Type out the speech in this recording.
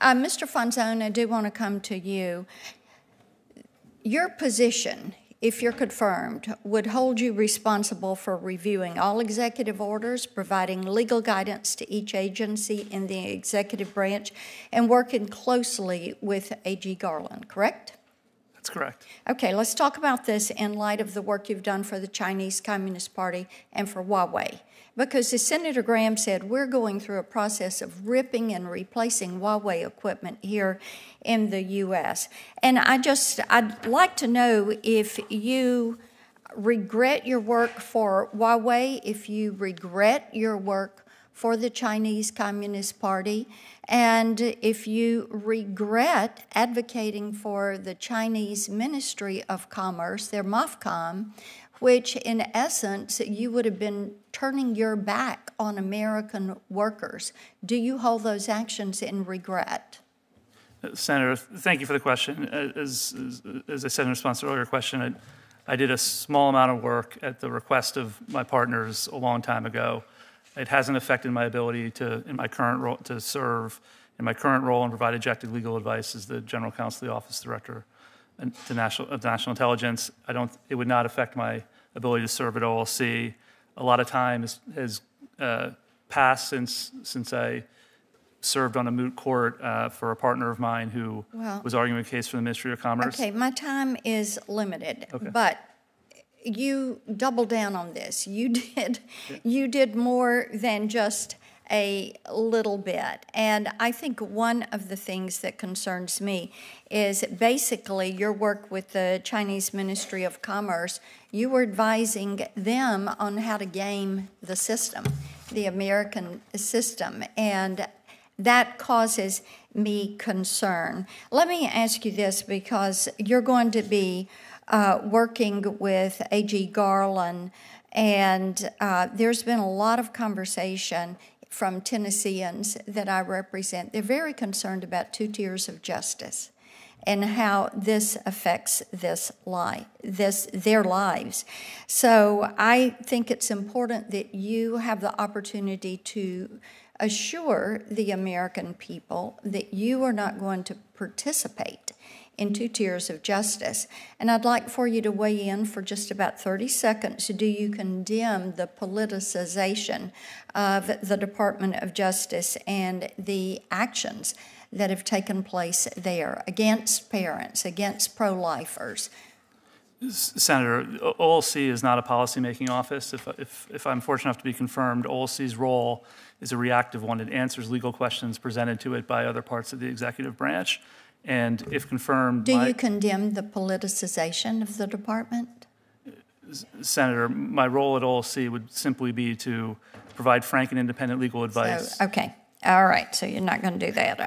Mr. Fonzone, I do want to come to you. Your position, if you're confirmed, would hold you responsible for reviewing all executive orders, providing legal guidance to each agency in the executive branch, and working closely with A.G. Garland, correct? That's correct. Okay, let's talk about this in light of the work you've done for the Chinese Communist Party and for Huawei. Because as Senator Graham said, we're going through a process of ripping and replacing Huawei equipment here in the U.S. And I'd like to know if you regret your work for Huawei, if you regret your work for the Chinese Communist Party, and if you regret advocating for the Chinese Ministry of Commerce, their MOFCOM, which in essence you would have been turning your back on American workers. Do you hold those actions in regret? Senator, thank you for the question. As I said in response to the earlier question, I did a small amount of work at the request of my partners a long time ago. It hasn't affected my ability to, in my current role, to serve in my current role and provide objective legal advice as the General Counsel of the Office Director of National Intelligence. It would not affect my ability to serve at OLC. A lot of time has passed since I served on a moot court for a partner of mine who was arguing a case for the Ministry of Commerce. Okay, my time is limited, okay. But you doubled down on this. You did more than just a little bit. And I think one of the things that concerns me is basically your work with the Chinese Ministry of Commerce. You were advising them on how to game the system, the American system, and that causes me concern. Let me ask you this, because you're going to be working with A.G. Garland, and there's been a lot of conversation from Tennesseans that I represent. They're very concerned about two tiers of justice and how this affects their lives. So I think it's important that you have the opportunity to assure the American people that you are not going to participate in two tiers of justice. And I'd like for you to weigh in for just about 30 seconds. Do you condemn the politicization of the Department of Justice and the actions that have taken place there against parents, against pro-lifers? Senator, OLC is not a policymaking office. If I'm fortunate enough to be confirmed, OLC's role is a reactive one. It answers legal questions presented to it by other parts of the executive branch. And if confirmed... Do you condemn the politicization of the department? Senator, my role at OLC would simply be to provide frank and independent legal advice. Okay. All right. So you're not going to do that.